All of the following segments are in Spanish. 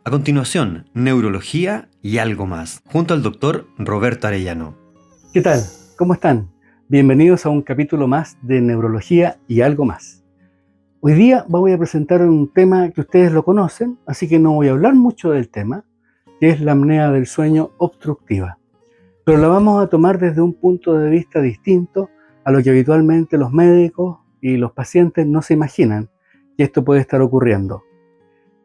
A continuación, neurología y algo más, junto al doctor Roberto Arellano. ¿Qué tal? ¿Cómo están? Bienvenidos a un capítulo más de neurología y algo más. Hoy día voy a presentar un tema que ustedes lo conocen, así que no voy a hablar mucho del tema, que es la apnea del sueño obstructiva. Pero la vamos a tomar desde un punto de vista distinto a lo que habitualmente los médicos y los pacientes no se imaginan que esto puede estar ocurriendo.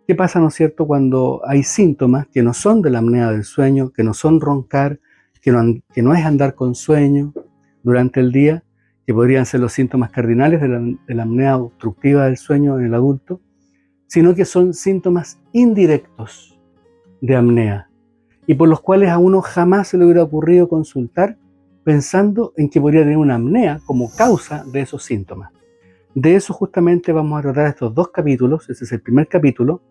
¿Qué pasa, no es cierto, cuando hay síntomas que no son de la apnea del sueño, que no son roncar, que no es andar con sueño durante el día, que podrían ser los síntomas cardinales de la apnea obstructiva del sueño en el adulto, sino que son síntomas indirectos de apnea y por los cuales a uno jamás se le hubiera ocurrido consultar pensando en que podría tener una apnea como causa de esos síntomas. De eso justamente vamos a tratar estos dos capítulos. Este es el primer capítulo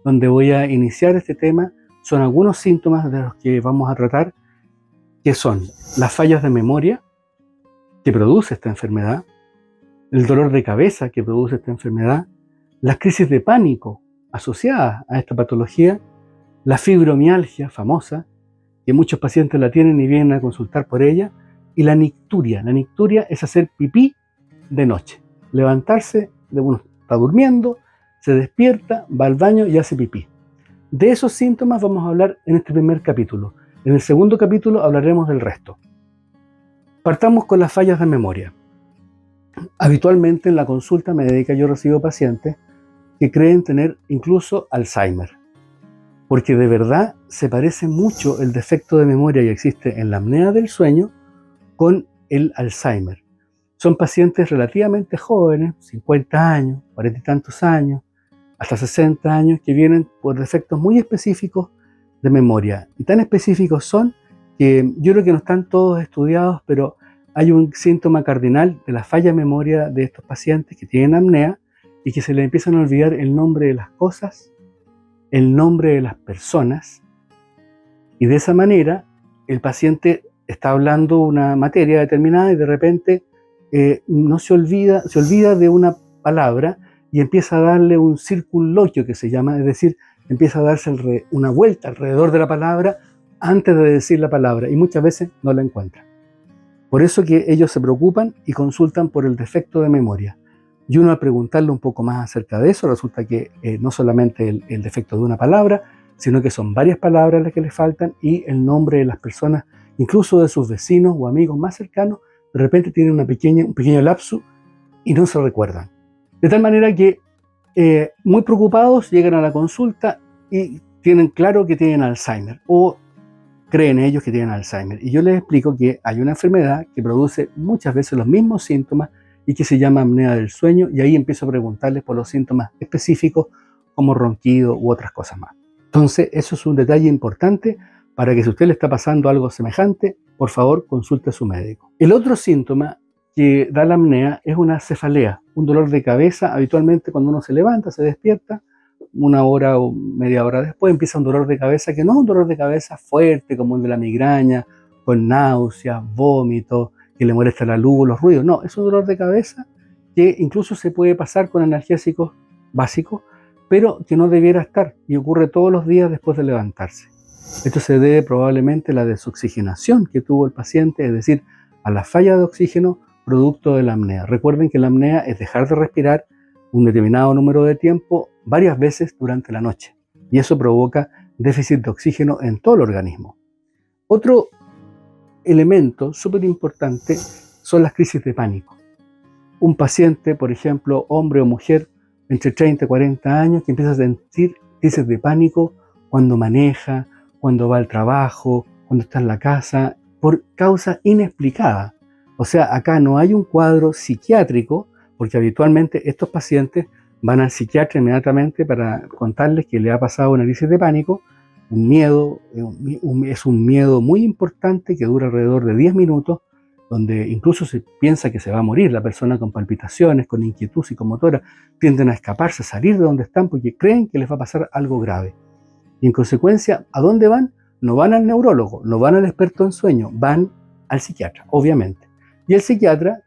donde voy a iniciar este tema. Son algunos síntomas de los que vamos a tratar, que son las fallas de memoria que produce esta enfermedad, el dolor de cabeza que produce esta enfermedad, las crisis de pánico asociadas a esta patología, la fibromialgia famosa, que muchos pacientes la tienen y vienen a consultar por ella, y la nicturia. La nicturia es hacer pipí de noche, levantarse, uno está durmiendo, se despierta, va al baño y hace pipí. De esos síntomas vamos a hablar en este primer capítulo. En el segundo capítulo hablaremos del resto. Partamos con las fallas de memoria. Habitualmente en la consulta médica yo recibo pacientes que creen tener incluso Alzheimer, porque de verdad se parece mucho el defecto de memoria que existe en la apnea del sueño con el Alzheimer. Son pacientes relativamente jóvenes, 50 años, 40 y tantos años, hasta 60 años, que vienen por defectos muy específicos de memoria. Y tan específicos son que yo creo que no están todos estudiados, pero hay un síntoma cardinal de la falla de memoria de estos pacientes que tienen apnea y que se les empiezan a olvidar el nombre de las cosas, el nombre de las personas, y de esa manera el paciente está hablando una materia determinada y de repente se olvida de una palabra y empieza a darle un circunloquio que se llama, es decir, empieza a darse una vuelta alrededor de la palabra antes de decir la palabra y muchas veces no la encuentra. Por eso que ellos se preocupan y consultan por el defecto de memoria. Y uno al preguntarle un poco más acerca de eso, resulta que no solamente el defecto de una palabra, sino que son varias palabras las que le faltan y el nombre de las personas, incluso de sus vecinos o amigos más cercanos, de repente tienen un pequeño lapsus y no se recuerdan. De tal manera que muy preocupados llegan a la consulta y tienen claro que tienen Alzheimer o creen ellos que tienen Alzheimer. Y yo les explico que hay una enfermedad que produce muchas veces los mismos síntomas y que se llama apnea del sueño, y ahí empiezo a preguntarles por los síntomas específicos como ronquido u otras cosas más. Entonces, eso es un detalle importante para que si a usted le está pasando algo semejante, por favor, consulte a su médico. El otro síntoma que da la apnea es una cefalea, un dolor de cabeza. Habitualmente cuando uno se levanta, se despierta, una hora o media hora después empieza un dolor de cabeza que no es un dolor de cabeza fuerte como el de la migraña, con náuseas, vómitos, que le molesta la luz, los ruidos. No, es un dolor de cabeza que incluso se puede pasar con analgésicos básicos, pero que no debiera estar y ocurre todos los días después de levantarse. Esto se debe probablemente a la desoxigenación que tuvo el paciente, es decir, a la falla de oxígeno producto de la apnea. Recuerden que la apnea es dejar de respirar un determinado número de tiempo varias veces durante la noche y eso provoca déficit de oxígeno en todo el organismo. Otro elemento súper importante son las crisis de pánico. Un paciente, por ejemplo, hombre o mujer, entre 30 y 40 años, que empieza a sentir crisis de pánico cuando maneja, cuando va al trabajo, cuando está en la casa, por causa inexplicada. O sea, acá no hay un cuadro psiquiátrico, porque habitualmente estos pacientes van al psiquiatra inmediatamente para contarles que le ha pasado una crisis de pánico, un miedo, es un miedo muy importante que dura alrededor de 10 minutos, donde incluso se piensa que se va a morir la persona, con palpitaciones, con inquietud psicomotora, tienden a escaparse, a salir de donde están porque creen que les va a pasar algo grave. Y en consecuencia, ¿a dónde van? No van al neurólogo, no van al experto en sueño, van al psiquiatra, obviamente. Y el psiquiatra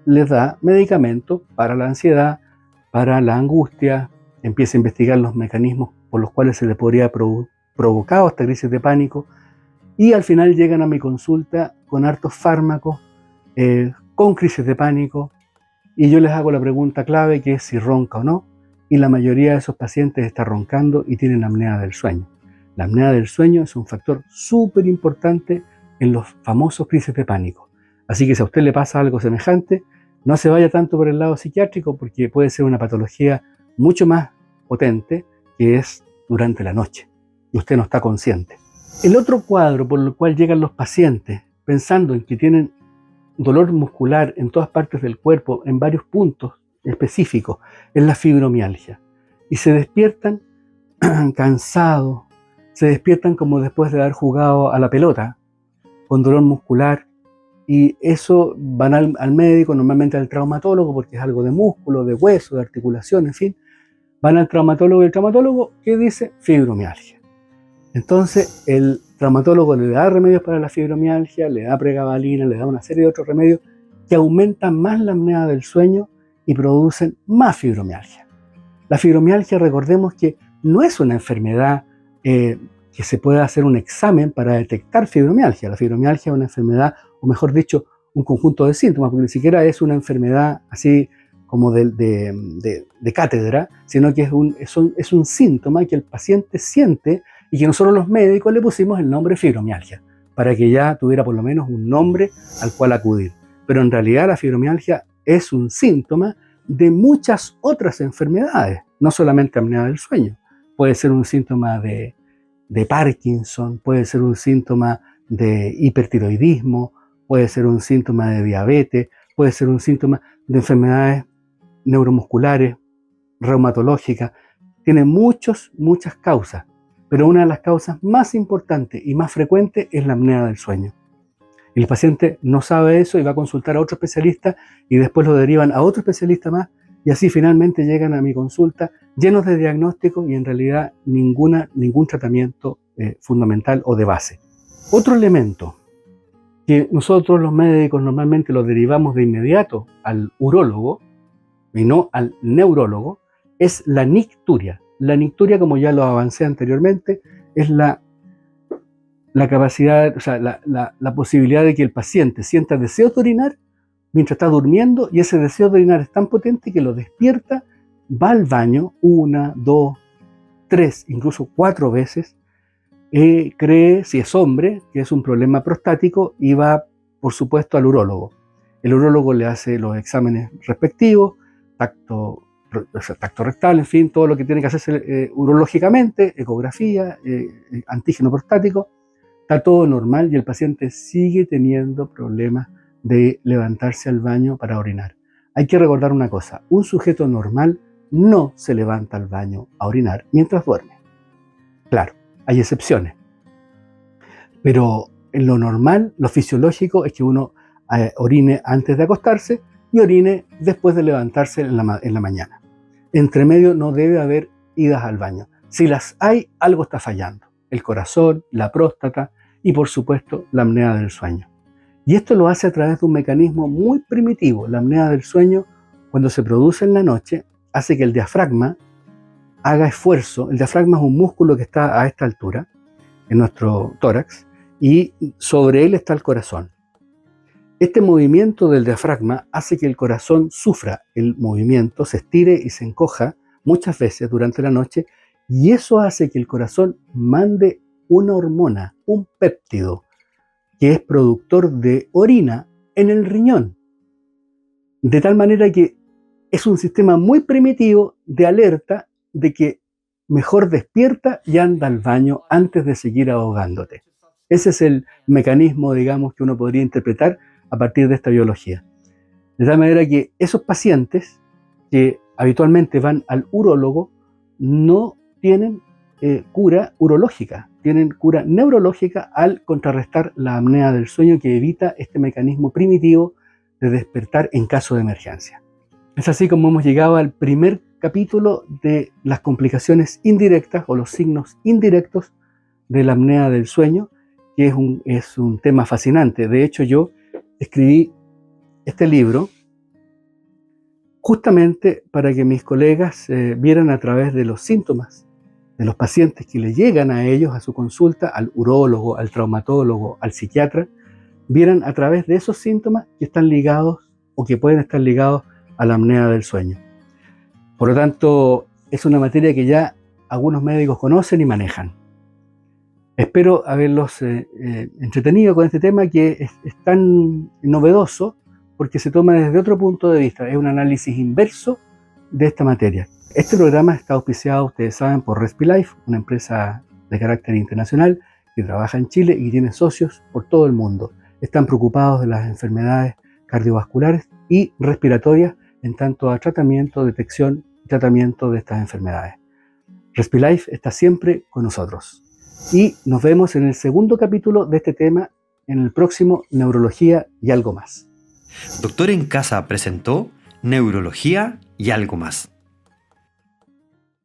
les da medicamentos para la ansiedad, para la angustia, empieza a investigar los mecanismos por los cuales se les podría haber provocado esta crisis de pánico, y al final llegan a mi consulta con hartos fármacos, con crisis de pánico, y yo les hago la pregunta clave, que es si ronca o no, y la mayoría de esos pacientes está roncando y tienen apnea del sueño. La apnea del sueño es un factor súper importante en los famosos crisis de pánico. Así que si a usted le pasa algo semejante, no se vaya tanto por el lado psiquiátrico, porque puede ser una patología mucho más potente, que es durante la noche, y usted no está consciente. El otro cuadro por el cual llegan los pacientes pensando en que tienen dolor muscular en todas partes del cuerpo, en varios puntos específicos, es la fibromialgia. Y se despiertan cansados, se despiertan como después de haber jugado a la pelota, con dolor muscular, y eso van al médico, normalmente al traumatólogo, porque es algo de músculo, de hueso, de articulación, en fin. Van al traumatólogo y el traumatólogo, ¿qué dice? Fibromialgia. Entonces el traumatólogo le da remedios para la fibromialgia, le da pregabalina, le da una serie de otros remedios que aumentan más la apnea del sueño y producen más fibromialgia. La fibromialgia, recordemos que no es una enfermedad que se pueda hacer un examen para detectar fibromialgia. La fibromialgia es una enfermedad, o mejor dicho, un conjunto de síntomas, porque ni siquiera es una enfermedad así como de cátedra, sino que es un síntoma que el paciente siente y que nosotros los médicos le pusimos el nombre fibromialgia, para que ya tuviera por lo menos un nombre al cual acudir. Pero en realidad la fibromialgia es un síntoma de muchas otras enfermedades, no solamente apnea del sueño. Puede ser un síntoma de Parkinson, puede ser un síntoma de hipertiroidismo, puede ser un síntoma de diabetes, puede ser un síntoma de enfermedades neuromusculares, reumatológicas. Tiene muchas causas, pero una de las causas más importantes y más frecuentes es la apnea del sueño. El paciente no sabe eso y va a consultar a otro especialista y después lo derivan a otro especialista más, y así finalmente llegan a mi consulta llenos de diagnósticos y en realidad ningún tratamiento fundamental o de base. Otro elemento que nosotros los médicos normalmente lo derivamos de inmediato al urólogo y no al neurólogo es la nicturia. La nicturia, como ya lo avancé anteriormente, es la capacidad, o sea, la posibilidad de que el paciente sienta deseo de orinar mientras está durmiendo, y ese deseo de orinar es tan potente que lo despierta, va al baño 1, 2, 3, incluso 4 veces, cree, si es hombre, que es un problema prostático y va, por supuesto, al urólogo. El urólogo le hace los exámenes respectivos, tacto rectal, en fin, todo lo que tiene que hacerse urológicamente, ecografía, antígeno prostático, está todo normal y el paciente sigue teniendo problemas de levantarse al baño para orinar. Hay que recordar una cosa: un sujeto normal no se levanta al baño a orinar mientras duerme. Claro, hay excepciones, pero en lo normal, lo fisiológico es que uno orine antes de acostarse y orine después de levantarse en la mañana. Entre medio no debe haber idas al baño. Si las hay, algo está fallando: el corazón, la próstata y por supuesto la apnea del sueño. Y esto lo hace a través de un mecanismo muy primitivo. La apnea del sueño, cuando se produce en la noche, hace que el diafragma haga esfuerzo. El diafragma es un músculo que está a esta altura, en nuestro tórax, y sobre él está el corazón. Este movimiento del diafragma hace que el corazón sufra el movimiento, se estire y se encoja muchas veces durante la noche, y eso hace que el corazón mande una hormona, un péptido, que es productor de orina en el riñón. De tal manera que es un sistema muy primitivo de alerta de que mejor despierta y anda al baño antes de seguir ahogándote. Ese es el mecanismo, digamos, que uno podría interpretar a partir de esta biología. De tal manera que esos pacientes que habitualmente van al urólogo no tienen cura urológica, tienen cura neurológica al contrarrestar la apnea del sueño, que evita este mecanismo primitivo de despertar en caso de emergencia. Es así como hemos llegado al primer capítulo de las complicaciones indirectas o los signos indirectos de la apnea del sueño, que es un tema fascinante. De hecho, yo escribí este libro justamente para que mis colegas vieran a través de los síntomas de los pacientes que le llegan a ellos, a su consulta, al urólogo, al traumatólogo, al psiquiatra, vieran a través de esos síntomas que están ligados o que pueden estar ligados a la apnea del sueño. Por lo tanto, es una materia que ya algunos médicos conocen y manejan. Espero haberlos entretenido con este tema que es tan novedoso porque se toma desde otro punto de vista. Es un análisis inverso de esta materia. Este programa está auspiciado, ustedes saben, por Respilife, una empresa de carácter internacional que trabaja en Chile y tiene socios por todo el mundo. Están preocupados de las enfermedades cardiovasculares y respiratorias en tanto a tratamiento, detección y tratamiento de estas enfermedades. Respilife está siempre con nosotros. Y nos vemos en el segundo capítulo de este tema, en el próximo Neurología y algo más. Doctor en Casa presentó Neurología y algo más.